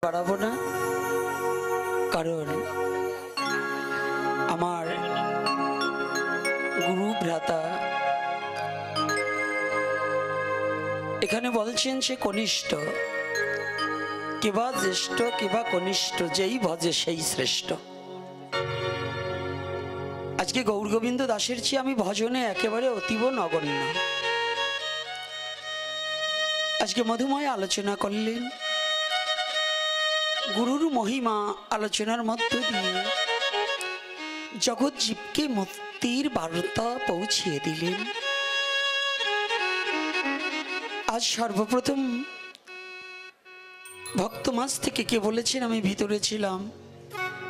বাড়াবো না, কারণ আমার গুরু ভ্রাতা এখানে বলছেন সে কনিষ্ঠ, কেবা জ্যেষ্ঠ কেবা কনিষ্ঠ, যেই ভজে সেই শ্রেষ্ঠ। আজকে গৌরগোবিন্দ দাসের চেয়ে আমি ভজনে একেবারে অতীব নগণ্য। আজকে মধুময় আলোচনা করলেন, গুরুর মহিমা আলোচনার মধ্য দিয়ে জগৎ জীবকে মুক্তির বার্তা পৌঁছিয়ে দিলেন। আজ সর্বপ্রথম ভক্তমাস থেকে কে বলেছেন, আমি ভিতরে ছিলাম,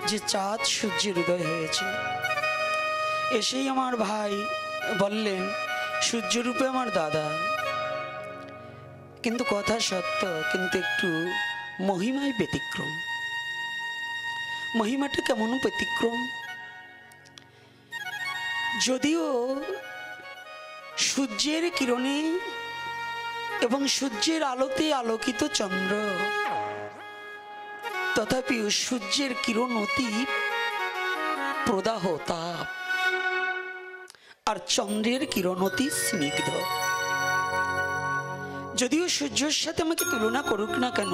যে চাঁদ সূর্যের উদয় হয়েছে। এসেই আমার ভাই বললেন সূর্যরূপে আমার দাদা, কিন্তু কথা সত্য, কিন্তু একটু মহিমায় ব্যতিক্রম। মহিমাটা কেমন ব্যতিক্রম? যদিও সূর্যের কিরণে এবং সূর্যের আলোতে আলোকিত চন্দ্র, তথাপিও সূর্যের কিরণ অতি প্রদাহ তাপ, আর চন্দ্রের কিরণ অতি স্নিগ্ধ। যদিও সূর্যের সাথে আমাকে তুলনা করুক না কেন,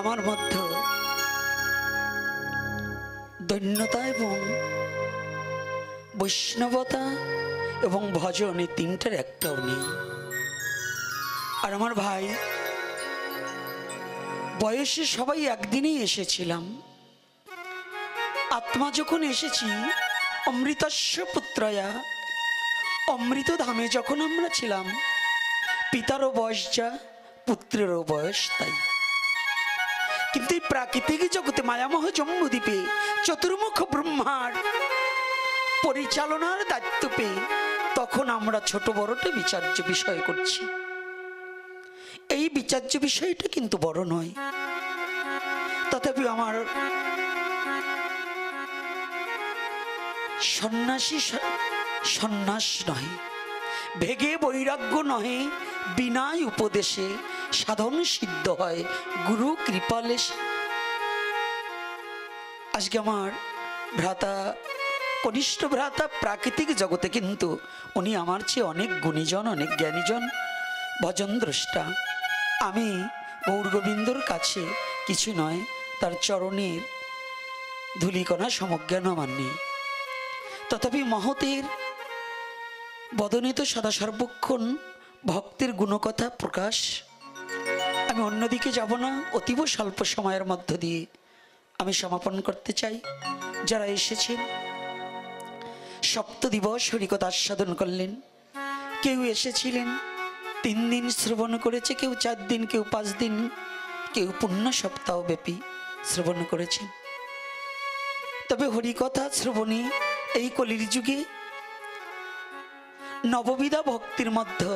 আমার মধ্যে দৈন্যতা এবং বৈষ্ণবতা এবং ভজন, এই তিনটার একটাও নেই। আর আমার ভাই, বয়সে সবাই একদিনেই এসেছিলাম, আত্মা যখন এসেছি অমৃতস্য পুত্রয়া, অমৃত ধামে যখন আমরা ছিলাম, পিতারও বয়স যা, পুত্রেরও বয়স তাই। কিন্তু এই প্রাকৃতিক জগতে মায়ামহ জম্বুদ্বীপে চতুর্মুখ ব্রহ্মার পরিচালনার দায়িত্ব পেয়ে তখন আমরা ছোট বড়টা বিচার্য বিষয় করছি। এই বিচার্য বিষয়টা কিন্তু বড় নয়, তথাপি আমার সন্ন্যাসী সন্ন্যাস নহে, ভেগে বৈরাগ্য নহে, বিনায় উপদেশে সাধন সিদ্ধ হয় গুরু কৃপালে। আজকে আমার ভ্রাতা, কনিষ্ঠ ভ্রাতা প্রাকৃতিক জগতে, কিন্তু উনি আমার চেয়ে অনেক গুণীজন, অনেক জ্ঞানীজন, ভজন দ্রষ্টা। আমি গৌরগোবিন্দর কাছে কিছু নয়, তার চরণের ধূলিকণা সমজ্ঞান আমার নেই। তথাপি মহতের বদনে তো সদা সর্বক্ষণ ভক্তের গুণকথা প্রকাশ। আমি অন্যদিকে যাব না, অতীব স্বল্প সময়ের মধ্য দিয়ে আমি সমাপন করতে চাই। যারা এসেছেন, সপ্তদিবস হরিকথা আস্বাদন করলেন। কেউ এসেছিলেন 3 দিন শ্রবণ করেছে, কেউ 4 দিন, কেউ 5 দিন, কেউ পূর্ণ সপ্তাহ ব্যাপী শ্রবণ করেছেন। তবে হরিকথা শ্রবণে এই কলির যুগে নববিধা ভক্তির মধ্যে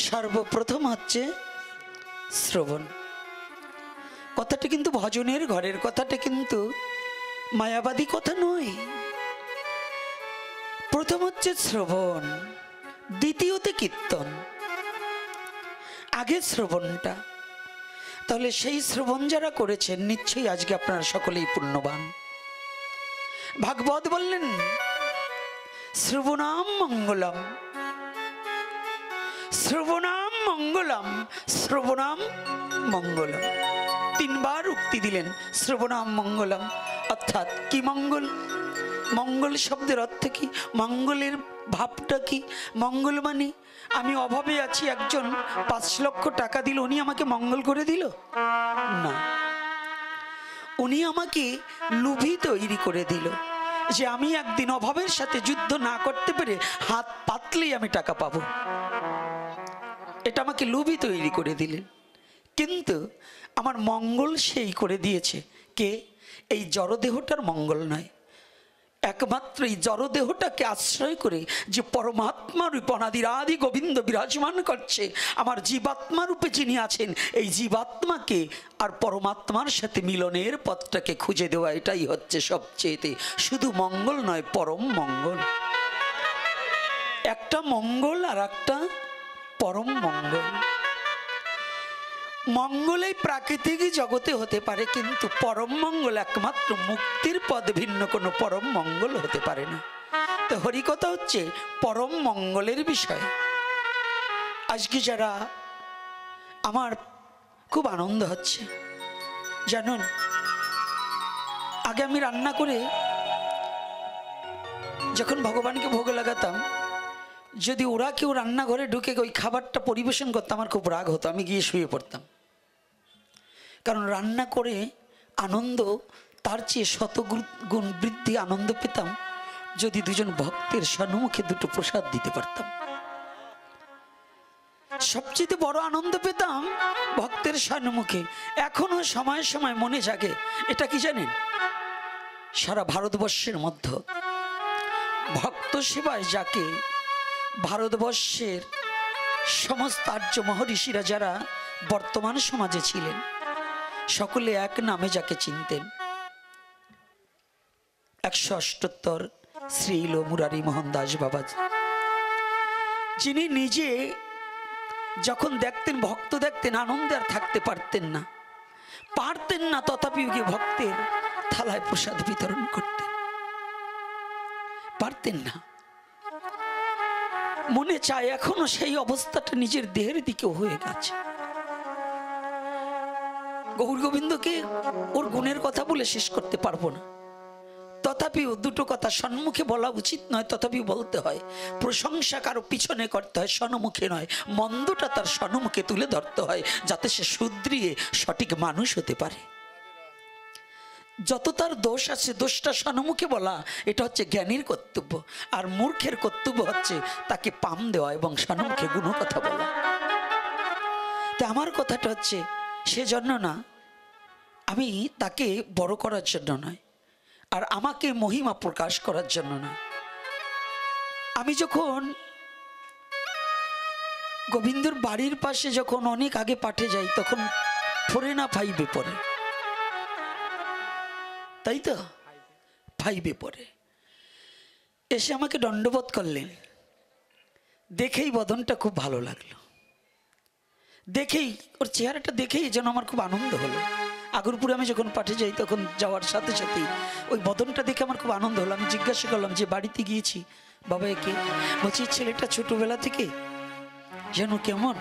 সর্বপ্রথম হচ্ছে শ্রবণ। কথাটা কিন্তু ভজনের ঘরের কথাটা কিন্তু মায়াবাদী কথা নয়। প্রথম হচ্ছে শ্রবণ, দ্বিতীয়তে কীর্তন, আগে শ্রবণটা। তাহলে সেই শ্রবণ যারা করেছেন নিশ্চয়ই আজকে আপনারা সকলেই পুণ্যবান। ভাগবত বললেন শ্রবণাম মঙ্গলম, শ্রবণাম মঙ্গলম, শ্রবণাম মঙ্গলম, 3 বার উক্তি দিলেন শ্রবণাম মঙ্গলম। অর্থাৎ কি মঙ্গল? মঙ্গল শব্দের অর্থ কি? মঙ্গলের ভাবটা কি? মঙ্গল মানে আমি অভাবে আছি, একজন 5 লক্ষ টাকা দিল, উনি আমাকে মঙ্গল করে দিল না, উনি আমাকে লোভী তৈরি করে দিল, যে আমি একদিন অভাবের সাথে যুদ্ধ না করতে পেরে হাত পাতলেই আমি টাকা পাবো। এটা আমাকে লোভী তৈরি করে দিলেন। কিন্তু আমার মঙ্গল সেই করে দিয়েছে কে? এই জড়দেহটার মঙ্গল নয়, একমাত্র এই জড়দেহটাকে আশ্রয় করে যে পরমাত্মা রূপ অনাদিরাদি গোবিন্দ বিরাজমান করছে, আমার জীবাত্মা রূপে যিনি আছেন, এই জীবাত্মাকে আর পরমাত্মার সাথে মিলনের পথটাকে খুঁজে দেওয়া, এটাই হচ্ছে সবচেয়ে শুধু মঙ্গল নয়, পরম মঙ্গল। একটা মঙ্গল আর একটা পরম মঙ্গল। মঙ্গল এই প্রাকৃতিক জগতে হতে পারে, কিন্তু পরম মঙ্গল একমাত্র মুক্তির পদ ভিন্ন কোনো পরম মঙ্গল হতে পারে না। তো হরিকথা হচ্ছে পরম মঙ্গলের বিষয়। আজকে যারা আমার খুব আনন্দ হচ্ছে, জানুন আগে আমি রান্না করে যখন ভগবানকে ভোগ লাগাতাম, যদি ওরা কেউ রান্নাঘরে ঢুকে ওই খাবারটা পরিবেশন করতো আমার খুব রাগ হতো, আমি গিয়ে শুয়ে পড়তাম। কারণ রান্না করে আনন্দ তার চেয়ে শতগুণ বৃদ্ধি আনন্দ পেতাম যদি দুজন ভক্তের সম্মুখে দুটো প্রসাদ দিতে পারতাম। সবচেয়ে বড় আনন্দ পেতাম ভক্তের সম্মুখে। এখনো সময় সময় মনে জাগে, এটা কি জানেন, সারা ভারতবর্ষের মধ্যে ভক্ত সেবায় যাকে ভারতবর্ষের সমস্ত আর্য মহর্ষিরা যারা বর্তমান সমাজে ছিলেন সকলে এক নামে যাকে চিনতেন, 178 শ্রীল মুরারি মোহন দাস বাবা, যিনি নিজে যখন দেখতেন ভক্ত দেখতেন আনন্দে আর থাকতে পারতেন না, তথাপিও গিয়ে ভক্তের থালায় প্রসাদ বিতরণ করতেন, পারতেন না। মনে চায় এখনো সেই অবস্থাটা নিজের দেহের দিকেও হয়ে গেছে। গৌর গোবিন্দকে ওর গুণের কথা বলে শেষ করতে পারবো না, তথাপিও দুটো কথা সম্মুখে বলা উচিত নয়, তথাপিও বলতে হয়। প্রশংসা কারো পিছনে করতে হয়, সম্মুখে নয়। মন্দটা তার সম্মুখে তুলে ধরতে হয় যাতে সে শুধরিয়ে সঠিক মানুষ হতে পারে। যত তার দোষ আছে দোষটা সম্মুখে বলা, এটা হচ্ছে জ্ঞানীর কর্তব্য। আর মূর্খের কর্তব্য হচ্ছে তাকে পাম দেওয়া এবং সম্মুখে গুণ কথা বলা। তো আমার কথাটা হচ্ছে সেজন্য না, আমি তাকে বড় করার জন্য নয়, আর আমাকে মহিমা প্রকাশ করার জন্য নয়। আমি যখন গোবিন্দর বাড়ির পাশে যখন অনেক আগে পাঠে যাই, তখন 4 না 5-এ পড়ে, তাই তো 5-এ পড়ে। এসে আমাকে দণ্ডবোধ করলেন, দেখেই বদনটা খুব ভালো লাগলো, দেখেই ওর চেহারাটা দেখেই যেন আমার খুব আনন্দ হলো। আগরপুরে আমি যখন পাঠে যাই তখন যাওয়ার সাথে সাথেই ওই বদনটা দেখে আমার খুব আনন্দ হলো। আমি জিজ্ঞাসা করলাম যে বাড়িতে গিয়েছি, বাবা একে, বলছি ছেলেটা ছোটবেলা থেকে যেন কেমন,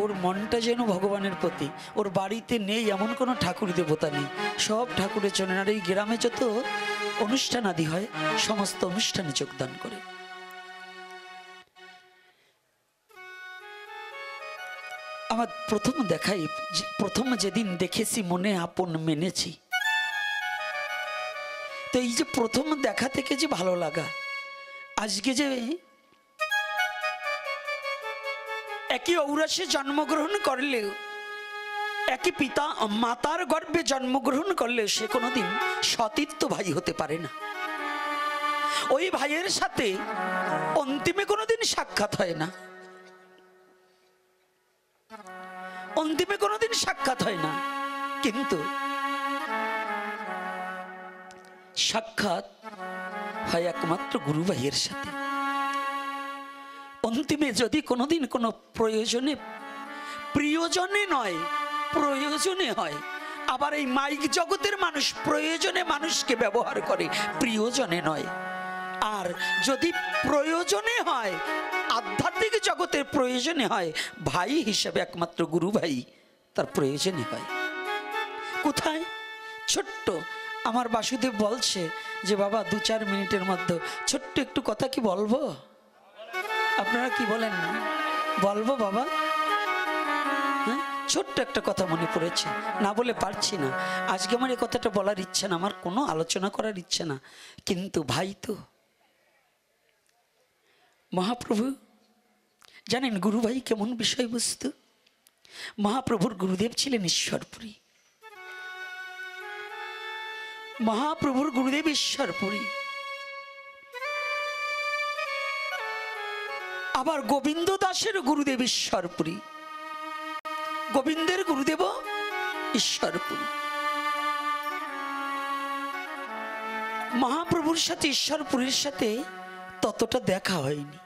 ওর মনটা যেন ভগবানের প্রতি। ওর বাড়িতে নেই এমন কোনো ঠাকুর দেবতা নেই, সব ঠাকুরের চলেন। আর এই গ্রামে যত অনুষ্ঠান আদি হয় সমস্ত অনুষ্ঠানে যোগদান করে। আমার প্রথম যেদিন দেখেছি মনে আপন মেনেছি। তো এই যে প্রথম দেখা থেকে যে ভালো লাগা, আজকে যে একই ঔরসে জন্মগ্রহণ করলেও, একই পিতা মাতার গর্ভে জন্মগ্রহণ করলেও সে কোনোদিন সতীর্থ ভাই হতে পারে না। ওই ভাইয়ের সাথে অন্তিমে কোনোদিন সাক্ষাৎ হয় না, অন্তিমে কোনোদিন সাক্ষাৎ হয় না, কিন্তু সাক্ষাৎ হয় একমাত্র গুরু ভাইয়ের সাথে। অন্তিমে যদি কোনোদিন কোনো প্রয়োজনে, প্রিয়জনে নয় প্রয়োজনে হয়। আবার এই মাইক জগতের মানুষ প্রয়োজনে মানুষকে ব্যবহার করে, প্রিয়জনে নয়। আর যদি প্রয়োজনে হয়, আধ্যাত্মিক জগতের প্রয়োজনে হয়, ভাই হিসেবে একমাত্র গুরু ভাই তার প্রয়োজনই হয়। কোথায়? ছোট্ট আমার বাসুদেব বলছে যে বাবা 2-4 মিনিটের মধ্যে ছোট্ট একটু কথা কি বলবো? আপনারা কি বলেন? বলবো বাবা? হ্যাঁ, ছোট্ট একটা কথা মনে পড়েছে, না বলে পারছি না। আজকে আমার এই কথাটা বলার ইচ্ছে না, আমার কোনো আলোচনা করার ইচ্ছে না, কিন্তু ভাই তো মহাপ্রভু জানেন গুরু ভাই কেমন বিষয়বস্তু। মহাপ্রভুর গুরুদেব ছিলেন ঈশ্বরপুরী, মহাপ্রভুর গুরুদেব ঈশ্বরপুরী। আবার গোবিন্দ দাসের গুরুদেব ঈশ্বরপুরী, গোবিন্দের গুরুদেব ঈশ্বরপুরী। মহাপ্রভুর সাথে ঈশ্বরপুরীর সাথে ততটা দেখা হয়নি,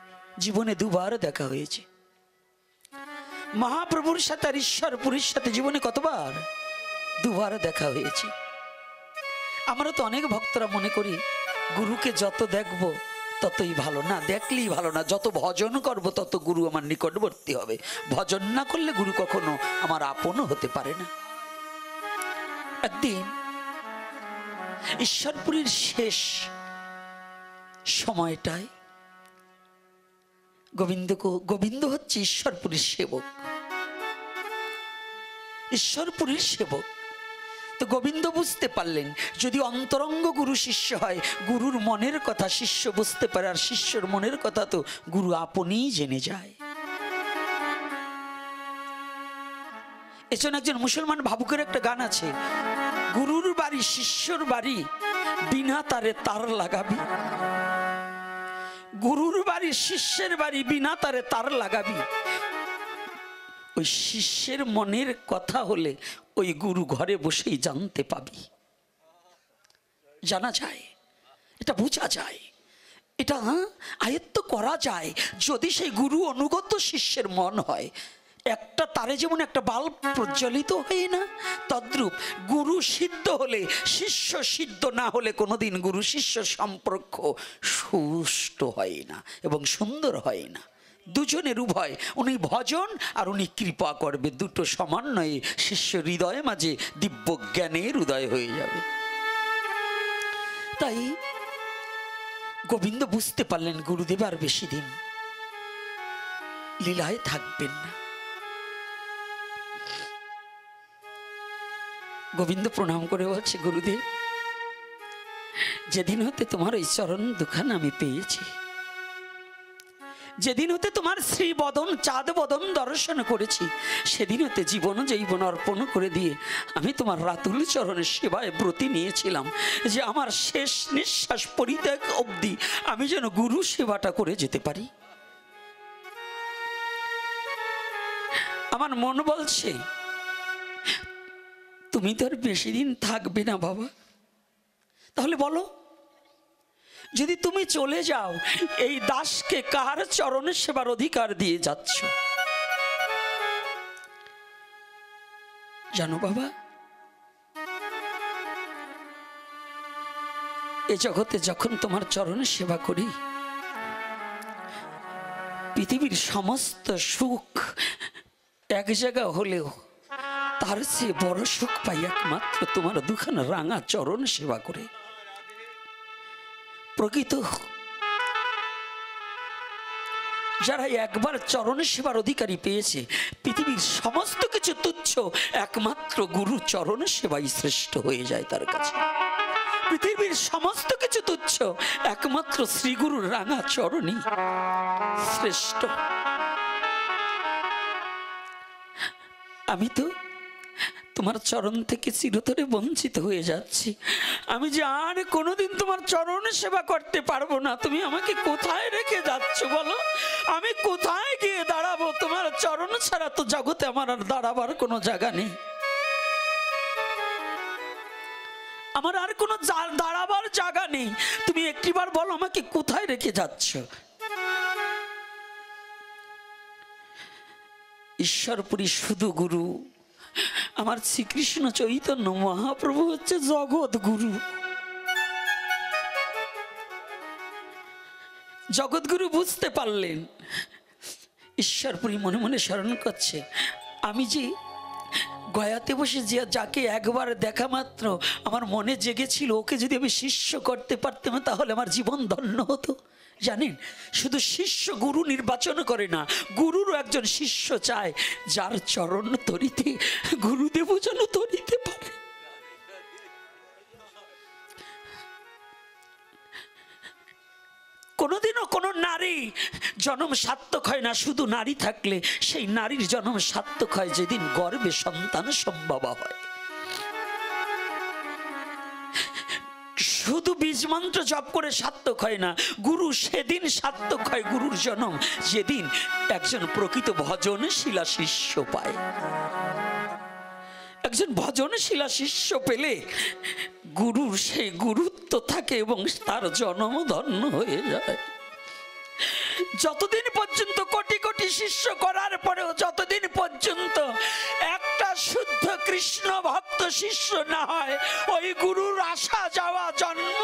জীবনে 2বার দেখা হয়েছে। মহাপ্রভুর সাথে আর ঈশ্বরপুরীর সাথে জীবনে কতবার? দুবার দেখা হয়েছে। আমরা তো অনেক ভক্তরা মনে করি গুরুকে যত দেখব ততই ভালো, না দেখলেই ভালো না, যত ভজন করব তত গুরু আমার নিকটবর্তী হবে। ভজন না করলে গুরু কখনো আমার আপনও হতে পারে না। একদিন ঈশ্বরপুরীর শেষ সময়টায় গোবিন্দ হচ্ছে ঈশ্বরপুরীর সেবক, ঈশ্বরপুরীর সেবক। তো গোবিন্দ বুঝতে পারলেন যদি অন্তরঙ্গ গুরু শিষ্য হয়, গুরুর মনের কথা শিষ্য বুঝতে পারে, আর শিষ্যর মনের কথা তো গুরু আপনিই জেনে যায়। এজন্য একজন মুসলমান ভাবুকের একটা গান আছে, গুরুর বাড়ি শিষ্যর বাড়ি বিনা তারে তার লাগাবি। গুরুর বাড়ি শিষ্যের বাড়ি বিনা তারে তার লাগাবি। ওই শিষ্যের মনের কথা হলে ওই গুরু ঘরে বসেই জানতে পাবি। জানা যায়, এটা বোঝা যায়, এটা আয়ত্ত করা যায় যদি সেই গুরু অনুগত শিষ্যের মন হয়। একটা তারে যেমন একটা বাল্ব প্রজ্বলিত হয় না, তদ্রূপ গুরু সিদ্ধ হলে শিষ্য সিদ্ধ না হলে কোনোদিন গুরু শিষ্য সম্পর্ক সুষ্ঠু হয় না এবং সুন্দর হয় না। দুজনের উভয়, উনি ভজন আর উনি কৃপা করবে, দুটো সমন্বয়ে শিষ্য হৃদয়ে মাঝে দিব্য জ্ঞানের উদয় হয়ে যাবে। তাই গোবিন্দ বুঝতে পারলেন গুরুদেব আর বেশি দিন লীলায় থাকবেন না। গোবিন্দ প্রণাম করে বলছে, গুরুদেব যেদিন হতে তোমার এই চরণ দুখানা আমি পেয়েছি, যেদিন হতে তোমার শ্রী বদন চাঁদ বদন দর্শন করেছি, সেদিন হতে জীবন জৈবন অর্পণ করে দিয়ে আমি তোমার রাতুল চরণের সেবায় ব্রতী নিয়েছিলাম যে আমার শেষ নিঃশ্বাস পরিত্যাগ অবধি আমি যেন গুরু সেবাটা করে যেতে পারি। আমার মন বলছে তুমি তো আর বেশি দিন থাকবে না বাবা, তাহলে বলো যদি তুমি চলে যাও এই দাসকে কার চরণ সেবার অধিকার দিয়ে যাচ্ছ? জানো বাবা, এ জগতে যখন তোমার চরণ সেবা করি পৃথিবীর সমস্ত সুখ এক জায়গা হলেও তার চেয়ে বড় সুখ পাই একমাত্র তোমার দুখানা রাঙা চরণ সেবা করে। প্রকৃত যারা একবার চরণ সেবার অধিকারী পেয়েছে পৃথিবীর সমস্ত কিছু তুচ্ছ, একমাত্র গুরু চরণ সেবাই শ্রেষ্ঠ হয়ে যায় তার কাছে। পৃথিবীর সমস্ত কিছু তুচ্ছ, একমাত্র শ্রী গুরুর রাঙা চরণই শ্রেষ্ঠ। আমি তো তোমার চরণ থেকে চিরতরে বঞ্চিত হয়ে যাচ্ছি। আমি যে আর কোনোদিন তোমার চরণ সেবা করতে পারবো না। তুমি আমাকে কোথায় রেখে যাচ্ছ বলো? আমি কোথায় গিয়ে দাঁড়াবো? তোমার চরণ ছাড়া তো জগতে আমার আর দাঁড়াবার কোনো জায়গা নেই। আমার আর কোনো দাঁড়াবার জায়গা নেই। তুমি একটিবার বলো আমাকে কোথায় রেখে যাচ্ছ? ঈশ্বরপুরী শুধু গুরু, আমার শ্রীকৃষ্ণ চৈতন্য মহাপ্রভু হচ্ছে জগৎ গুরু। জগৎগুরু বুঝতে পারলেন। ঈশ্বরপুরী মনে মনে স্মরণ করছে, আমি যে গয়াতে বসে যে যাকে একবার দেখা মাত্র আমার মনে জেগেছিল, ওকে যদি আমি শিষ্য করতে পারতাম তাহলে আমার জীবন ধন্য হতো। জানেন, শুধু শিষ্য গুরু নির্বাচন করে না, গুরুরও একজন শিষ্য চায় যার চরণ তরিতে গুরুদেব যেন তরিতে পারে। কোনোদিনও কোনো নারী জন্ম সার্থক হয় না শুধু নারী থাকলে। সেই নারীর জন্ম সার্থক হয় যেদিন গর্ভে সন্তান সম্ভবা হয়। শুধু বীজ মন্ত্র জপ করে সার্থক হয় না, গুরু সেদিন সার্থক হয় গুরুর জন্ম যেদিন একজন প্রকৃত ভজনশীলা শিষ্য পায়। একজন ভজনশীলা শিষ্য পেলে গুরুর সেই গুরুত্ব থাকে এবং তার জন্ম ধন্য হয়ে যায়। যতদিন পর্যন্ত কোটি কোটি ভক্তি শিষ্য করার পরেও যতদিন পর্যন্ত একটা শুদ্ধ কৃষ্ণ ভক্ত শিষ্য না হয়, ওই গুরুর আসা যাওয়া জন্ম,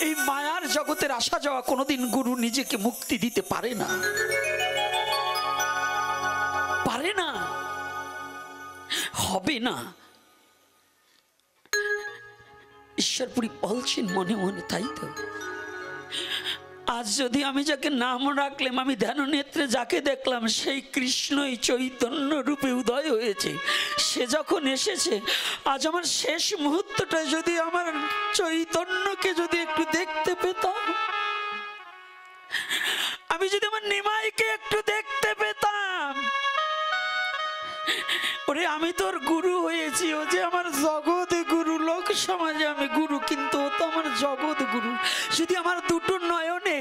এই মায়ার জগতের আসা যাওয়া, কোনোদিন গুরু নিজেকে মুক্তি দিতে পারে না, পারে না, হবে না। ঈশ্বরপুরী বলছেন মনে মনে, তাই তো আজ যদি আমি যাকে নাম রাখলাম, আমি ধ্যান নেত্রে যাকে দেখলাম, সেই কৃষ্ণই চৈতন্য রূপে উদয় হয়েছে। সে যখন এসেছে, আজ আমার শেষ মুহূর্তটা যদি আমার চৈতন্যকে যদি একটু দেখতে পেতাম, আমি যদি আমার নিমাইকে একটু দেখতে পেতাম, ওরে আমি তোর গুরু হয়েছি, ও যে আমার জগৎ গুরু, লোক সমাজে আমি গুরু, কিন্তু ও তো আমার জগৎ গুরু। যদি আমার দুটো নয়নে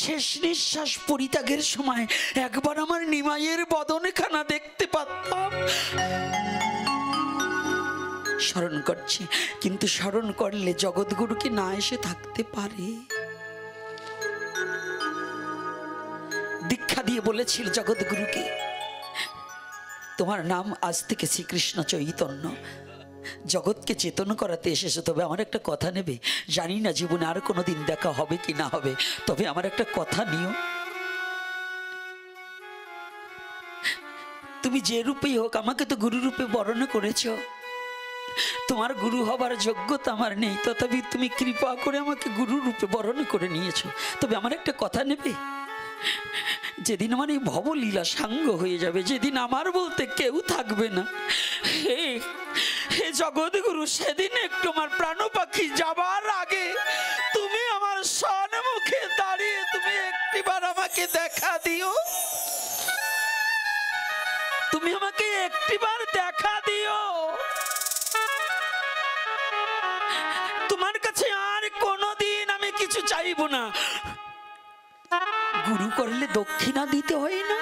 শেষ নিঃশ্বাস পরিত্যাগের সময় একবার আমার নিমাইয়ের বদনখানা দেখতে পারতাম। স্মরণ করছি, কিন্তু স্মরণ করলে জগৎগুরু কি না এসে থাকতে পারে? দীক্ষা দিয়ে বলেছিল জগৎগুরুকে, তোমার নাম আজ থেকে শ্রীকৃষ্ণ চৈতন্য, জগৎকে চেতন করাতে এসেছো, তবে আমার একটা কথা নেবে। জানি না জীবনে আর কোনোদিন দেখা হবে কি না হবে, তবে আমার একটা কথা নিও। তুমি যে রূপেই হোক, আমাকে তো গুরু রূপে বরণ করেছ, তোমার গুরু হবার যোগ্যতা আমার নেই, তথাপি তুমি কৃপা করে আমাকে গুরু রূপে বরণ করে নিয়েছো। তবে আমার একটা কথা নেবে, যেদিন আমার এই ভবলীলা সাঙ্গ হয়ে যাবে, যেদিন আমার বলতে কেউ থাকবে না, হে জগৎগুরু, সেদিন একটু আমার প্রাণ পাখি যাবার আগে তুমি আমার সম্মুখে দাঁড়িয়ে তুমি একটিবার আমাকে দেখা দিও, তুমি আমাকে একটিবার দেখা দিও। তোমার কাছে আর কোনোদিন আমি কিছু চাইবো না। গুরু করলে দক্ষিণা দিতে হয় না,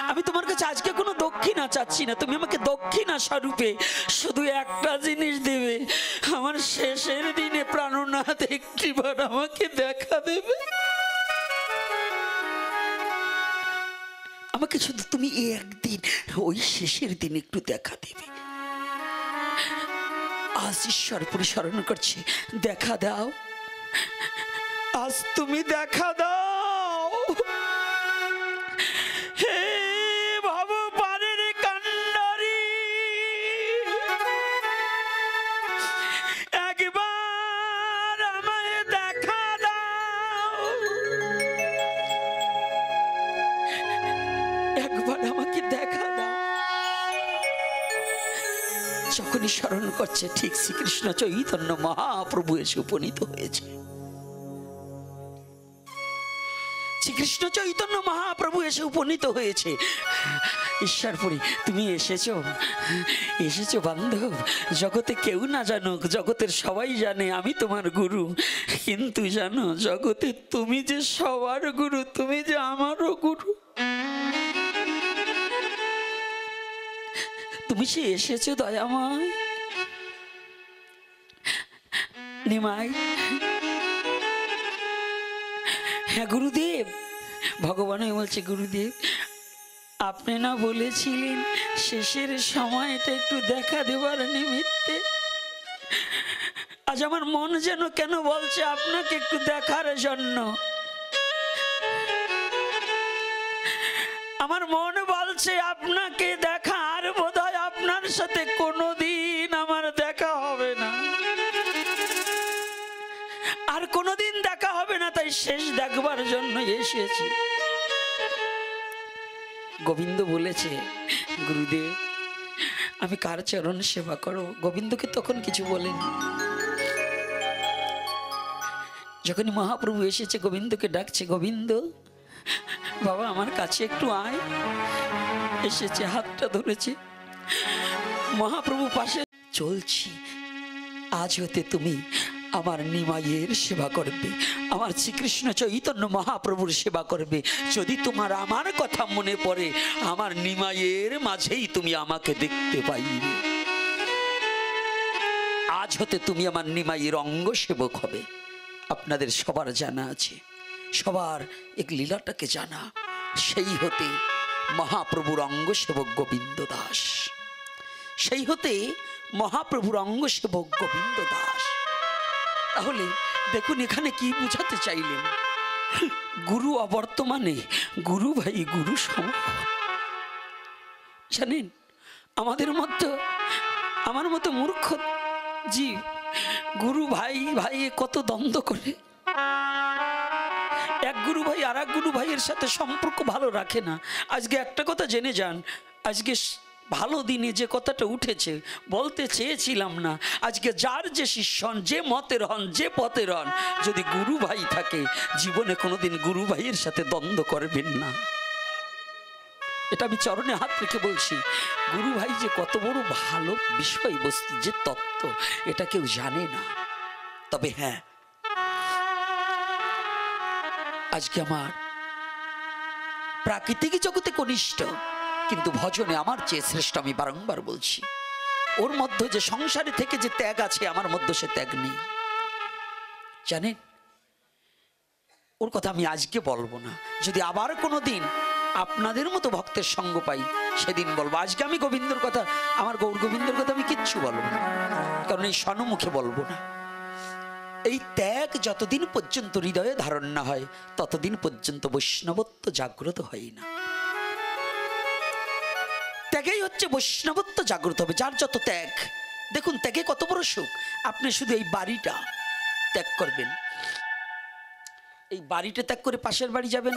আমি তোমার কাছে আজকে কোনো দক্ষিণা চাচ্ছি না, তুমি আমাকে দক্ষিণা স্বরূপে শুধু একটা জিনিস দেবে, আমার শেষের দিনে প্রাণনাথ একটিবার আমাকে দেখা দেবে। আমাকে শুধু তুমি একদিন ওই শেষের দিন একটু দেখা দেবে। আজ ঈশ্বরপুরী স্মরণ করছি, দেখা দাও, আজ তুমি দেখা দাও। হে ভব পারের কান্ডারি, একবার আমায় দেখা দাও, একবার আমাকে দেখা দাও। যখনই স্মরণ করছে, ঠিক শ্রীকৃষ্ণ চৈতন্য মহাপ্রভু এসে উপনীত হয়েছে। শ্রীকৃষ্ণ চৈতন্য মহাপ্রভু এসে উপনীত হয়েছে। ঈশ্বরপুরী, তুমি এসেছো, এসেছো বান্ধব। জগতে কেউ না জানুক, জগতের সবাই জানে আমি তোমার গুরু, কিন্তু জানো জগতে তুমি যে সবার গুরু, তুমি যে আমারও গুরু। তুমি সে এসেছো দয়াময়। নিমাই, হ্যাঁ গুরুদেব, ভগবান বলছে, গুরুদেব আপনি না বলেছিলেন শেষের সময়টা একটু দেখা দেবার নিমিত্তে, আজ আমার মন যেন কেন বলছে আপনাকে একটু দেখার জন্য। আমার মন বলছে আপনাকে দেখা, আর বোধহয় আপনার সাথে কোনোদিন আমার দেখা হবে না, আর কোনোদিন দেখা হবে না, তাই শেষ দেখবার জন্য এসেছি। গোবিন্দ বলেছে, গুরুদেব আমি কার চরণ সেবা করো? গোবিন্দকে তখন কিছু বলেনি। যখনই মহাপ্রভু এসেছে, গোবিন্দকে ডাকছে, গোবিন্দ বাবা আমার কাছে একটু আয়। এসেছে, হাতটা ধরেছে, মহাপ্রভু পাশে। চলছি, আজ হতে তুমি আমার নিমাইয়ের সেবা করবে, আমার শ্রীকৃষ্ণ চৈতন্য মহাপ্রভুর সেবা করবে। যদি তোমার আমার কথা মনে পড়ে, আমার নিমাইয়ের মাঝেই তুমি আমাকে দেখতে পাইবে। আজ হতে তুমি আমার নিমাইয়ের অঙ্গ সেবক হবে। আপনাদের সবার জানা আছে সবার এক লীলাটাকে জানা। সেই হতে মহাপ্রভুর অঙ্গ সেবক গোবিন্দ দাস, সেই হতে মহাপ্রভুর অঙ্গ সেবক গোবিন্দ দাস। তাহলে দেখুন এখানে কি বুঝাতে চাইলেন? গুরু অবর্তমানে, গুরু ভাই গুরু সম। জানেন আমাদের মধ্যে, আমার মতো মূর্খ জীব গুরু ভাই ভাই কত দ্বন্দ্ব করে। এক গুরু ভাই আর এক গুরু ভাইয়ের সাথে সম্পর্ক ভালো রাখে না। আজকে একটা কথা জেনে যান, আজকে ভালো দিনে যে কথাটা উঠেছে বলতে চেয়েছিলাম না, আজকে যার যে শিষ্য হন, যে মতের হন, যে পথের হন, যদি গুরু ভাই থাকে জীবনে কোনোদিন গুরু ভাইয়ের সাথে দ্বন্দ্ব করবেন না। এটা আমি চরণে হাত রেখে বলছি। গুরু ভাই যে কত বড় ভালো বিষয়বস্তু, যে তত্ত্ব, এটা কেউ জানে না। তবে হ্যাঁ, আজকে আমার প্রাকৃতিক জগতে কনিষ্ঠ, কিন্তু ভজনে আমার চেয়ে শ্রেষ্ঠ। আমি বারংবার বলছি, ওর মধ্যে যে সংসারে থেকে যে ত্যাগ আছে, আমার মধ্যে সে ত্যাগ নেই। জানেন ওর কথা আমি আজকে বলবো না, যদি আবার কোনো দিন আপনাদের মতো ভক্তের সঙ্গ পাই সেদিন বলবো। আজকে আমি গোবিন্দর কথা, আমার গৌর গোবিন্দর কথা আমি কিচ্ছু বলবো না, কারণ এই সম্মুখে বলবো না। এই ত্যাগ যতদিন পর্যন্ত হৃদয়ে ধারণ না হয় ততদিন পর্যন্ত বৈষ্ণবত্ব জাগ্রত হয় না। ত্যাগেই হচ্ছে বৈষ্ণবত্ব জাগ্রত হবে। যার যত ত্যাগ, দেখুন ত্যাগে কত বড় সুখ। আপনি শুধু এই বাড়িটা ত্যাগ করবেন, এই বাড়িটা ত্যাগ করে পাশের বাড়ি যাবেন।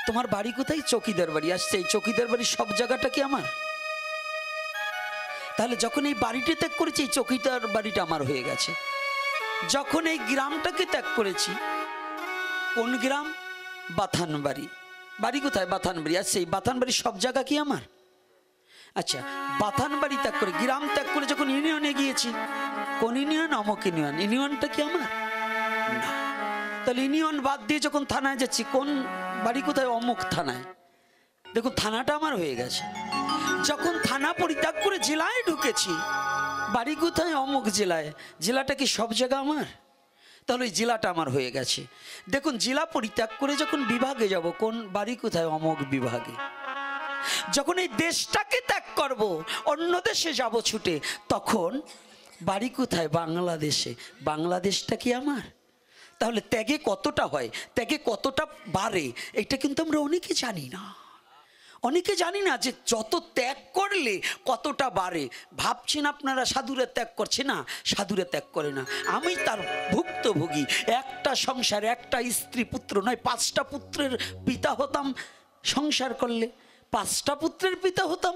তোমার বাড়ি কোথায়? চৌকিদার বাড়ি। আসছে এই চৌকিদার বাড়ির সব জায়গাটা কি আমার? তাহলে যখন এই বাড়িটা ত্যাগ করেছি, এই চৌকিদার বাড়িটা আমার হয়ে গেছে। যখন এই গ্রামটাকে ত্যাগ করেছি, কোন গ্রাম? বাথানবাড়ি। বাড়ি কোথায়? বাথানবাড়ি। আচ্ছা এই বাথানবাড়ির সব জায়গা কি আমার? আচ্ছা বাথানবাড়ি ত্যাগ করে, গ্রাম ত্যাগ করে যখন ইউনিয়নে গিয়েছি, কোন ইউনিয়ন? অমুক ইউনিয়ন। ইউনিয়নটা কি আমার? না। তাহলে ইউনিয়ন বাদ দিয়ে যখন থানায় যাচ্ছি, কোন বাড়ি কোথায়? অমুক থানায়। দেখুন থানাটা আমার হয়ে গেছে। যখন থানা পরিত্যাগ করে জেলায় ঢুকেছি, বাড়ি কোথায়? অমুক জেলায়। জেলাটা কি সব জায়গা আমার? তাহলে ওই জেলাটা আমার হয়ে গেছে। দেখুন জেলা পরিত্যাগ করে যখন বিভাগে যাব, কোন বাড়ি কোথায়? অমুক বিভাগে। যখন এই দেশটাকে ত্যাগ করব, অন্য দেশে যাব ছুটে, তখন বাড়ি কোথায়? বাংলাদেশে। বাংলাদেশটা কি আমার? তাহলে ত্যাগে কতটা হয়, ত্যাগে কতটা বাড়ে, এটা কিন্তু আমরা অনেকে জানি না। অনেকে জানি না যে যত ত্যাগ করলে কতটা বাড়ে। ভাবছেন আপনারা সাধুরা ত্যাগ করছে না, সাধুরা ত্যাগ করে না। আমি তার ভুক্তভোগী। একটা সংসার, একটা স্ত্রী পুত্র নয়, 5টা পুত্রের পিতা হতাম সংসার করলে। 5টা পুত্রের পিতা হতাম,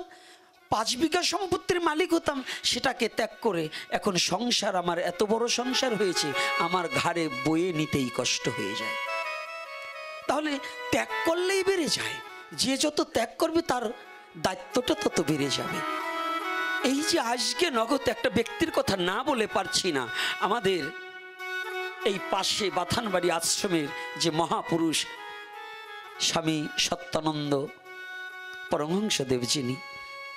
5 বিঘা সম্পত্তির মালিক হতাম। সেটাকে ত্যাগ করে এখন সংসার, আমার এত বড় সংসার হয়েছে, আমার ঘাড়ে বয়ে নিতেই কষ্ট হয়ে যায়। তাহলে ত্যাগ করলেই বেড়ে যায়। যে যত ত্যাগ করবে তার দায়িত্বটা তত বেড়ে যাবে। এই যে আজকে নগদ একটা ব্যক্তির কথা না বলে পারছি না, আমাদের এই পাশে বাথানবাড়ি আশ্রমের যে মহাপুরুষ স্বামী সত্যানন্দ পরমহংসদেব, যিনি,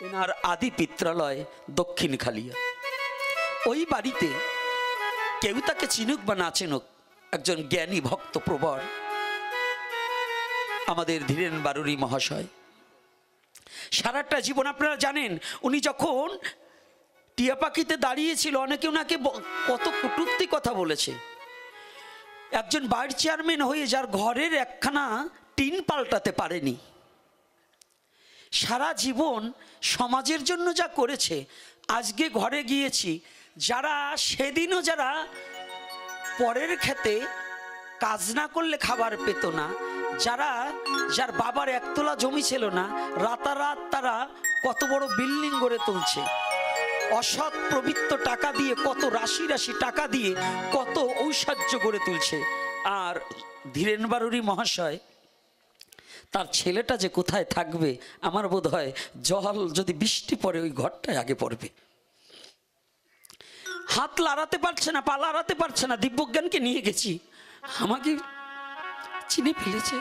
এনার আদি পিত্রালয় দক্ষিণ খালিয়া। ওই বাড়িতে কেউ তাকে চিনুক বা না চিনুক, একজন জ্ঞানী ভক্ত প্রবর আমাদের ধীরেন বারুরী মহাশয়, সারাটা জীবন আপনারা জানেন, উনি যখন টিয়া পাখিতে দাঁড়িয়েছিল, অনেকে ওনাকে কত কটূক্তি কথা বলেছে। একজন ভাইস চেয়ারম্যান হয়ে যার ঘরের একখানা টিন পাল্টাতে পারেনি, সারা জীবন সমাজের জন্য যা করেছে। আজকে ঘরে গিয়েছি, যারা সেদিনও যারা পরের খেতে কাজ না করলে খাবার পেত না, যার বাবার 1 তোলা জমি ছিল না, রাতারাত তারা কত বড় বিল্ডিং গড়ে তুলছে। অসৎ প্রবৃত্ত টাকা দিয়ে, কত রাশি রাশি টাকা দিয়ে কত ঐশ্বর্য গড়ে তুলছে। আর ধীরেন বারুরী মহাশয়, তার ছেলেটা যে কোথায় থাকবে, আমার বোধ হয় জল যদি বৃষ্টি পড়ে ওই ঘরটায় আগে পড়বে। হাত লড়াতে পারছে না, পা লড়াতে পারছে না। দিব্যজ্ঞানকে নিয়ে গেছি, আমাকে চিনে ফেলেছে।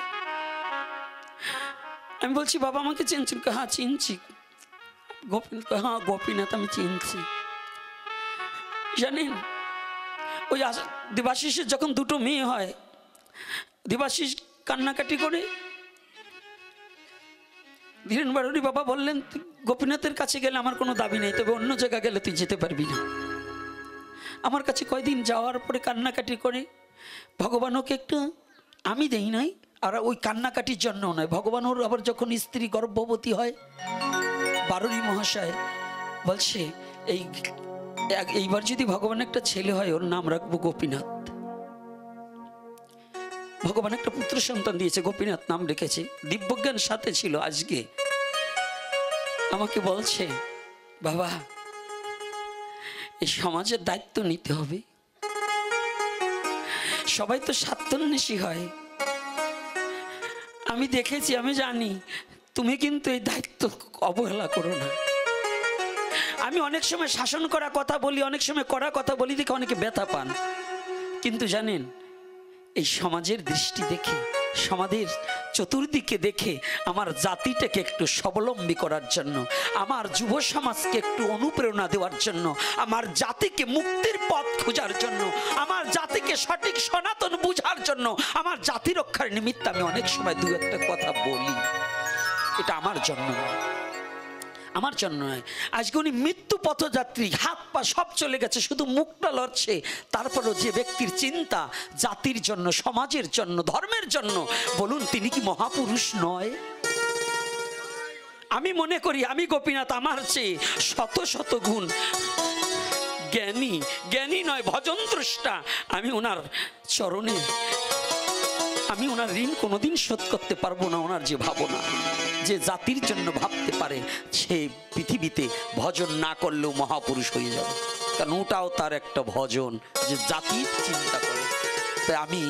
আমি বলছি বাবা আমাকে চিনছেন? হ্যাঁ চিনছি। গোপীনাথ? হ্যাঁ গোপীনাথ আমি চিনছি। জানেন ওই দেবাশিসের যখন 2টো মেয়ে হয়, দেবাশিস কান্নাকাটি করে ধীরেন বাড়ুরি বাবা বললেন, গোপীনাথের কাছে গেলে আমার কোনো দাবি নেই, তবে অন্য জায়গা গেলে তুই যেতে পারবি না। আমার কাছে কয়দিন যাওয়ার পরে কান্নাকাটি করে ভগবান ওকে একটু, আমি দেই নাই, আর ওই কান্নাকাটির জন্য নয়, ভগবান ওর আবার যখন স্ত্রী গর্ভবতী হয়, বারুরি মহাশয় বলছে এইবার যদি ভগবান একটা ছেলে হয় ওর নাম রাখবো গোপীনাথ। ভগবান একটা পুত্র সন্তান দিয়েছে, গোপীনাথ নাম রেখেছে। দিব্যজ্ঞান সাথে ছিল। আজকে আমাকে বলছে, বাবা এই সমাজের দায়িত্ব নিতে হবে, সবাই তো স্বার্থান্বেষী হয়, আমি দেখেছি, আমি জানি, তুমি কিন্তু এই দায়িত্ব অবহেলা করো না। আমি অনেক সময় শাসন করা কথা বলি, অনেক সময় করা কথা বলি, দেখে অনেকে ব্যথা পান, কিন্তু জানেন এই সমাজের দৃষ্টি দেখে, সমাজের চতুর্দিকে দেখে আমার জাতিটাকে একটু স্বাবলম্বী করার জন্য, আমার যুব সমাজকে একটু অনুপ্রেরণা দেওয়ার জন্য, আমার জাতিকে মুক্তির পথ খোঁজার জন্য, আমার জাতিকে সঠিক সনাতন বুঝার জন্য, আমার জাতি রক্ষার নিমিত্তে আমি অনেক সময় দু একটা কথা বলি। এটা আমার জন্য নয়, আমার জন্য নয়। আজকে উনি মৃত্যু পথযাত্রী, হাত পা সব চলে গেছে, শুধু মুখটা লড়ছে। তারপরও যে ব্যক্তির চিন্তা জাতির জন্য, সমাজের জন্য, ধর্মের জন্য, বলুন তিনি কি মহাপুরুষ নয়? আমি মনে করি আমি গোপীনাথ আমার চেয়ে শত শত গুণ জ্ঞানী, জ্ঞানী নয় ভজন দ্রষ্টা। আমি ওনার চরণে, আমি ওনার ঋণ কোনোদিন শোধ করতে পারবো না। ওনার যে ভাবনা, যে জাতির জন্য ভাবতে পারে, সে পৃথিবীতে ভজন না করলেও মহাপুরুষ হয়ে যাবে, কারণ ওটাও তার একটা ভজন, যে জাতির চিন্তা করে। তাই আমি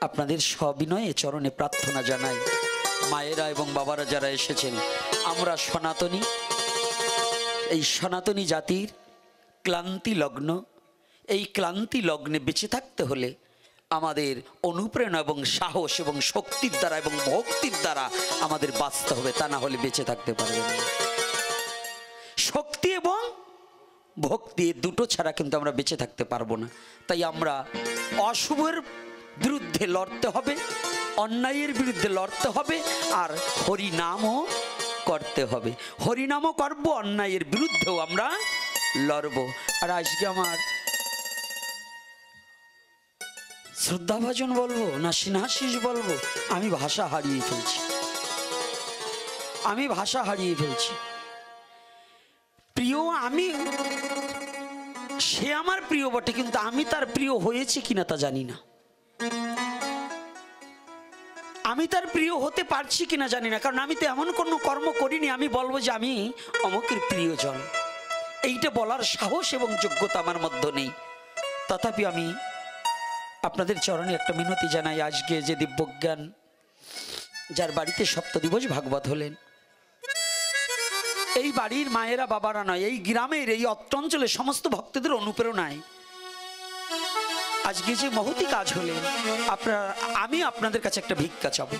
আপনাদের সবিনয়ে চরণে প্রার্থনা জানাই, মায়েরা এবং বাবারা যারা এসেছেন, আমরা সনাতনী, এই সনাতনী জাতির ক্লান্তি লগ্ন, এই ক্লান্তি লগ্নে বেঁচে থাকতে হলে আমাদের অনুপ্রেরণা এবং সাহস এবং শক্তির দ্বারা এবং ভক্তির দ্বারা আমাদের বাঁচতে হবে, তা না হলে বেঁচে থাকতে পারবে না। শক্তি এবং ভক্তি দুটো ছাড়া কিন্তু আমরা বেঁচে থাকতে পারবো না। তাই আমরা অশুভের বিরুদ্ধে লড়তে হবে, অন্যায়ের বিরুদ্ধে লড়তে হবে, আর হরিনামও করতে হবে। হরিনামও করব, অন্যায়ের বিরুদ্ধেও আমরা লড়ব। আর আজকে আমার শ্রদ্ধাভাজন বলবো না সিনহাসিস বলবো, আমি ভাষা হারিয়ে ফেলছি, আমি ভাষা হারিয়ে ফেলছি। প্রিয় আমি, সে আমার প্রিয় বটে, কিন্তু আমি তার প্রিয় হয়েছে কিনা তা জানি না, আমি তার প্রিয় হতে পারছি কিনা জানি না, কারণ আমি তো এমন কোনো কর্ম করিনি আমি বলবো যে আমি অমুকের প্রিয়জন। এইটা বলার সাহস এবং যোগ্যতা আমার মধ্যে নেই। তথাপি আমি আপনাদের চরণে একটা মিনতি জানাই, আজকে যে দিব্যজ্ঞান যার বাড়িতে সপ্তদিবস ভাগবত হলেন, এই বাড়ির মায়েরা বাবারা নয়, এই গ্রামের এই অঞ্চলের সমস্ত ভক্তদের অনুপ্রেরণায় আজকে যে মহতি কাজ হলেন, আমি আপনাদের কাছে একটা ভিক্ষা চাবো।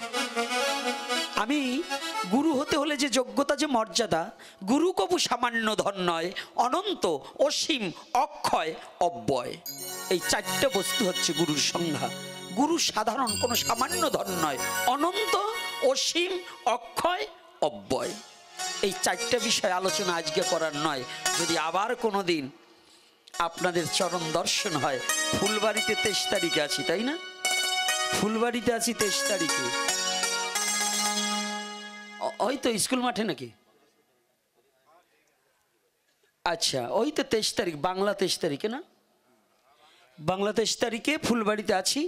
আমি গুরু হতে হলে যে যোগ্যতা, যে মর্যাদা, গুরু কবু সামান্য ধন নয়, অনন্ত, অসীম, অক্ষয়, অব্যয়, এই চারটা বস্তু হচ্ছে গুরুর সংজ্ঞা। গুরু সাধারণ কোনো সামান্য ধন নয়, অনন্ত, অসীম, অক্ষয়, অব্যয়। এই চারটা বিষয় আলোচনা আজকে করার নয়। যদি আবার কোনো দিন আপনাদের চরণ দর্শন হয়, ফুলবাড়িতে 23 তারিখে আছি, তাই না? ফুলবাড়িতে আছি 23 তারিখে, ওই তো স্কুল মাঠে নাকি? আচ্ছা, ওই তো 23 তারিখ, বাংলা 23 তারিখে না? বাংলা 23 তারিখে ফুলবাড়িতে আছি।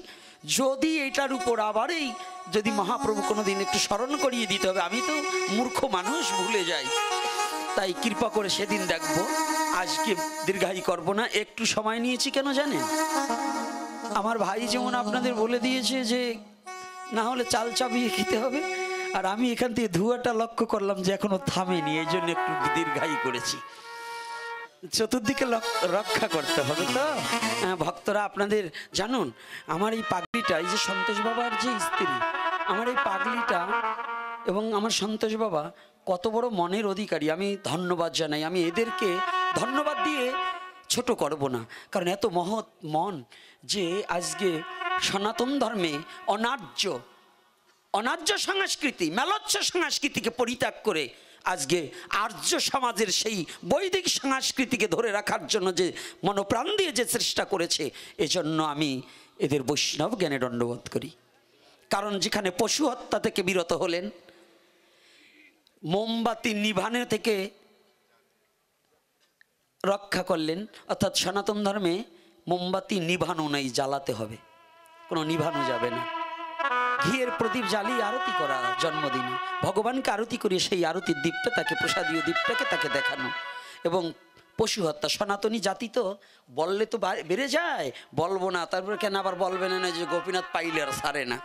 যদি এটার উপর আবার এই যদি মহাপ্রভু কোনোদিন একটু স্মরণ করিয়ে দিতে হবে, আমি তো মূর্খ মানুষ, ভুলে যাই, তাই কৃপা করে সেদিন দেখবো। আজকে দীর্ঘায়ী করব না, একটু সময় নিয়েছি কেন জানেন? আমার ভাই যেমন আপনাদের বলে দিয়েছে যে না হলে চাল চাবিয়ে খেতে হবে, আর আমি এখান থেকে ধোঁয়াটা লক্ষ্য করলাম যে এখনো থামেনি, এই জন্য একটু দীর্ঘায়ী করেছি। চতুর্দিকে রক্ষা করতে হবে তো। ভক্তরা আপনাদের জানুন, আমার এই পাগড়িটা, এই যে সন্তোষ বাবার যে স্ত্রী, আমার এই পাগড়িটা এবং আমার সন্তোষ বাবা কত বড় মনের অধিকারী, আমি ধন্যবাদ জানাই। আমি এদেরকে ধন্যবাদ দিয়ে ছোট করব না, কারণ এত মহৎ মন যে আজকে সনাতন ধর্মে অনার্য সংস্কৃতি, মেলোচ্ছ সংস্কৃতিকে পরিত্যাগ করে আজকে আর্য সমাজের সেই বৈদিক সংস্কৃতিকে ধরে রাখার জন্য যে মনোপ্রাণ দিয়ে যে চেষ্টা করেছে, এজন্য আমি এদের বৈষ্ণব জ্ঞানে দণ্ডবোধ করি। কারণ যেখানে পশু হত্যা থেকে বিরত হলেন, মোমবাতি নিভানো থেকে রক্ষা করলেন, অর্থাৎ সনাতন ধর্মে মোমবাতি নিভানো নেই, জ্বালাতে হবে, কোনো নিভানো যাবে না। ঘিয়ের প্রদীপ জ্বালিয়ে আরতি করা জন্মদিনে, ভগবানকে আরতি করিয়ে সেই আরতির দীপটা তাকে, প্রসাদীয় দীপটাকে তাকে দেখানো। এবং পশু হত্যা, সনাতনী জাতি তো বললে তো বেড়ে যায়, বলবো না, তারপরে কেন আবার বলবেন না যে গোপীনাথ পাইলে আর সারে না,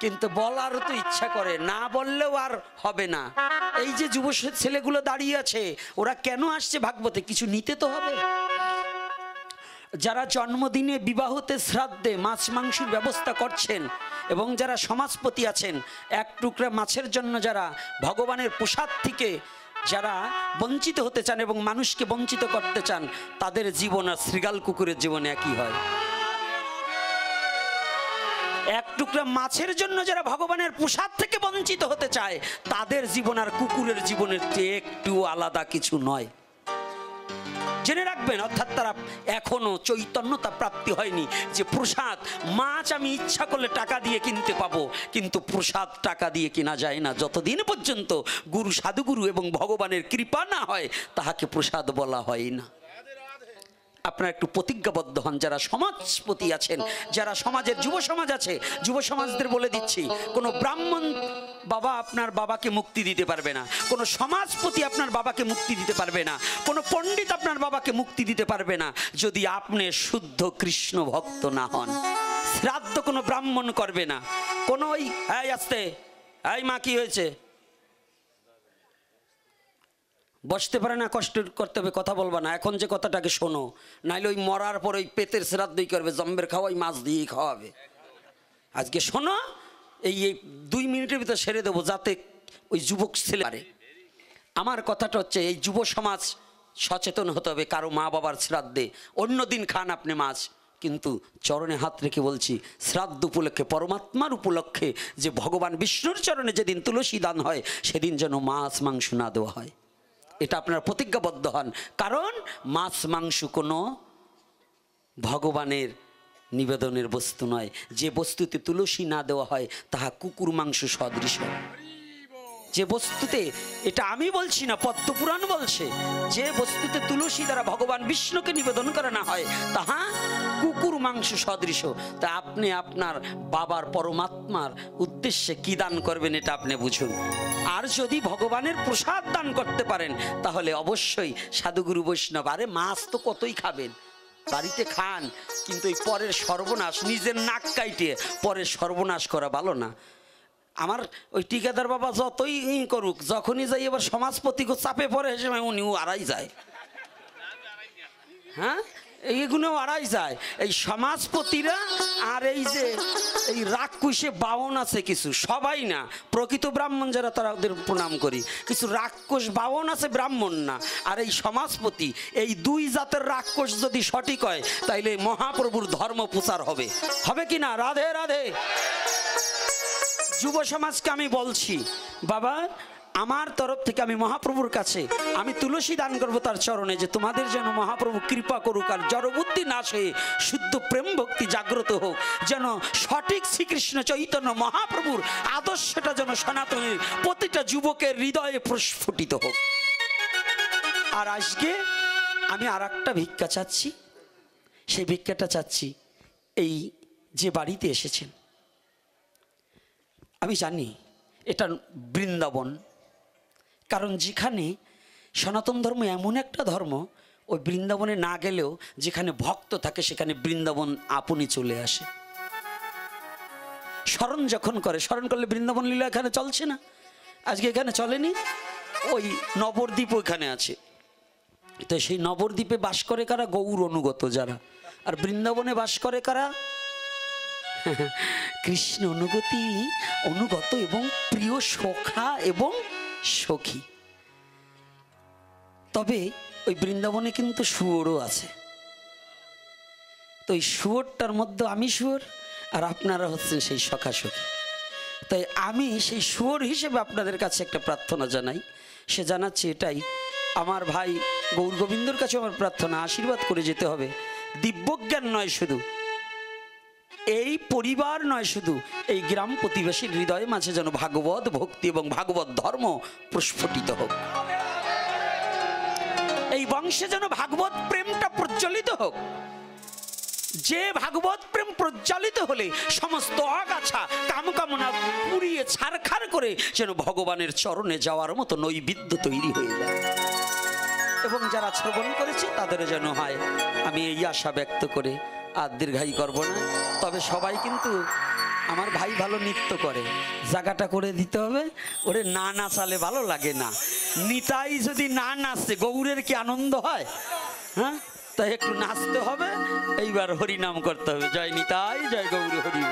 কিন্তু বলারও তো ইচ্ছা করে, না বললেও আর হবে না। এই যে যুব ছেলেগুলো দাঁড়িয়ে আছে, ওরা কেন আসছে ভাগবতে? কিছু নিতে তো হবে। যারা জন্মদিনে, বিবাহতে, শ্রাদ্ধে মাছ মাংসের ব্যবস্থা করছেন এবং যারা সমাজপতি আছেন, এক টুকরা মাছের জন্য যারা ভগবানের প্রসাদ থেকে যারা বঞ্চিত হতে চান এবং মানুষকে বঞ্চিত করতে চান, তাদের জীবন আর শৃগাল কুকুরের জীবন একই হয়। এক টুকরা মাছের জন্য যারা ভগবানের প্রসাদ থেকে বঞ্চিত হতে চায়, তাদের জীবন আর কুকুরের জীবনের চেয়ে একটু আলাদা কিছু নয়, জেনে রাখবেন। অর্থাৎ তারা এখনো চৈতন্যতা প্রাপ্তি হয়নি যে প্রসাদ, মাছ আমি ইচ্ছা করলে টাকা দিয়ে কিনতে পাবো, কিন্তু প্রসাদ টাকা দিয়ে কিনা যায় না। যতদিন পর্যন্ত গুরু, সাধুগুরু এবং ভগবানের কৃপা না হয়, তাহাকে প্রসাদ বলা হয় না। আপনারা একটু প্রতিজ্ঞাবদ্ধ হন, যারা সমাজপতি আছেন, যারা সমাজের যুব সমাজ আছে, যুব সমাজদের বলে দিচ্ছি, কোনো ব্রাহ্মণ বাবা আপনার বাবাকে মুক্তি দিতে পারবে না, কোনো সমাজপতি আপনার বাবাকে মুক্তি দিতে পারবে না, কোনো পণ্ডিত আপনার বাবাকে মুক্তি দিতে পারবে না, যদি আপনি শুদ্ধ কৃষ্ণ ভক্ত না হন। শ্রাদ্ধ কোনো ব্রাহ্মণ করবে না, কোনো ওই আসতে, এই মা কি হয়েছে, বসতে পারে না, কষ্ট করতে হবে, কথা বলবা না, এখন যে কথাটাকে শোনো, নাইলে ওই মরার পর ওই পেটের শ্রাদ্ধই করবে, জম্বের খাওয়াই মাছ দিয়েই খাওয়াবে। আজকে শোনো, এই 2 মিনিটের ভিতরে সেরে দেবো, যাতে ওই যুবক ছেলে পারে। আমার কথাটা হচ্ছে, এই যুব সমাজ সচেতন হতে হবে। কারো মা বাবার শ্রাদ্ধে অন্য দিন খান আপনি মাছ, কিন্তু চরণে হাত রেখে বলছি, শ্রাদ্ধ উপলক্ষে, পরমাত্মার উপলক্ষে, যে ভগবান বিষ্ণুর চরণে যেদিন তুলসী দান হয়, সেদিন যেন মাছ মাংস না দেওয়া হয়। এটা আপনারা প্রতিজ্ঞাবদ্ধ হন। কারণ মাছ মাংস কোনো ভগবানের নিবেদনের বস্তু নয়। যে বস্তুতে তুলসী না দেওয়া হয়, তাহা কুকুর মাংস সদৃশ। যে বস্তুতে, এটা আমি বলছি না, পদ্মপুরাণ বলছে, যে বস্তুতে তুলসী দ্বারা ভগবান বিষ্ণুকে নিবেদন করা না হয়, তাহা কুকুর মাংস সদৃশ। তা আপনি আপনার বাবার পরমাত্মার উদ্দেশ্যে কি দান করবেন, এটা আপনি বুঝুন। আর যদি ভগবানের প্রসাদ দান করতে পারেন, তাহলে অবশ্যই সাধুগুরু বৈষ্ণব, আরে মাছ তো কতই খাবেন, বাড়িতে খান, কিন্তু এই পরের সর্বনাশ, নিজের নাক কাইটে পরের সর্বনাশ করা ভালো না। আমার ওই টিকাদার বাবা যতই করুক, যখনই যাই এবার সমাজপতিকে চাপে পড়ে, সে উনিও আড়াই যায়। হ্যাঁ, এইগুলো আড়াই যায় এই সমাজপতিরা। আর এই যে এই রাক্ষসে বাউন আছে কিছু, সবাই না, প্রকৃত ব্রাহ্মণ যারা, তারা ওদের প্রণাম করি, কিছু রাক্ষস বাউন আছে, ব্রাহ্মণ না। আর এই সমাজপতি, এই 2 জাতের রাক্ষস যদি সঠিক হয়, তাইলে মহাপ্রভুর ধর্ম প্রচার হবে, হবে কি না? রাধে রাধে। যুব সমাজকে আমি বলছি, বাবা, আমার তরফ থেকে আমি মহাপ্রভুর কাছে আমি তুলসী দান করবো তার চরণে, যে তোমাদের যেন মহাপ্রভু কৃপা করুক, আর জড়বুদ্ধি নাশ হয়ে শুদ্ধ প্রেম ভক্তি জাগ্রত হোক, যেন সঠিক শ্রীকৃষ্ণ চৈতন্য মহাপ্রভুর আদর্শটা যেন সনাতনের প্রতিটা যুবকের হৃদয়ে প্রস্ফুটিত হোক। আর আজকে আমি আর একটা ভিক্ষা চাচ্ছি, সেই ভিক্ষাটা চাচ্ছি, এই যে বাড়িতে এসেছেন, আমি জানি এটা বৃন্দাবন, কারণ যেখানে সনাতন ধর্ম এমন একটা ধর্ম, ওই বৃন্দাবনে না গেলেও যেখানে ভক্ত থাকে, সেখানে বৃন্দাবন আপনি চলে আসে। স্মরণ যখন করে, স্মরণ করলে বৃন্দাবন লীলা এখানে চলছে না, আজকে এখানে চলেনি, ওই নবদ্বীপ ওইখানে আছে। তো সেই নবদ্বীপে বাস করে কারা? গৌর অনুগত যারা। আর বৃন্দাবনে বাস করে কারা? কৃষ্ণ অনুগত এবং প্রিয় সখা এবং সখী। তবে ওই বৃন্দাবনে কিন্তু শুয়োরও আছে। তো এই শুয়োরটার মধ্যে আমি শুয়োর আর আপনারা হচ্ছেন সেই সখাসখী। তাই আমি সেই শুয়োর হিসেবে আপনাদের কাছে একটা প্রার্থনা জানাই। সে জানাচ্ছি এটাই, আমার ভাই গৌর গোবিন্দর কাছে আমার প্রার্থনা, আশীর্বাদ করে যেতে হবে। দিব্যজ্ঞান নয় শুধু, এই পরিবার নয় শুধু, এই গ্রাম প্রতিবেশীর হৃদয়ে মাঝে যেন ভাগবত ভক্তি এবং ভাগবত ধর্ম প্রস্ফুটিত হোক। এই বংশে যেন ভাগবত প্রেমটা প্রজ্বলিত হোক। যে ভাগবত প্রেম প্রজ্বলিত হলে সমস্ত আগাছা কামকামনা পুড়িয়ে ছারখার করে যেন ভগবানের চরণে যাওয়ার মতো নৈবেদ্য তৈরি হয়ে যায়। এবং যারা শ্রবণ করেছে তাদের যেন হয়, আমি এই আশা ব্যক্ত করে আর দীর্ঘায়ী করব না। তবে সবাই কিন্তু আমার ভাই ভালো নৃত্য করে, জায়গাটা করে দিতে হবে। ওরে না নাচালে ভালো লাগে না। নিতাই যদি না নাচে গৌরের কি আনন্দ হয়? হ্যাঁ, তাই একটু নাচতে হবে। এইবার হরিনাম করতে হবে। জয় নিতাই, জয় গৌর হরি।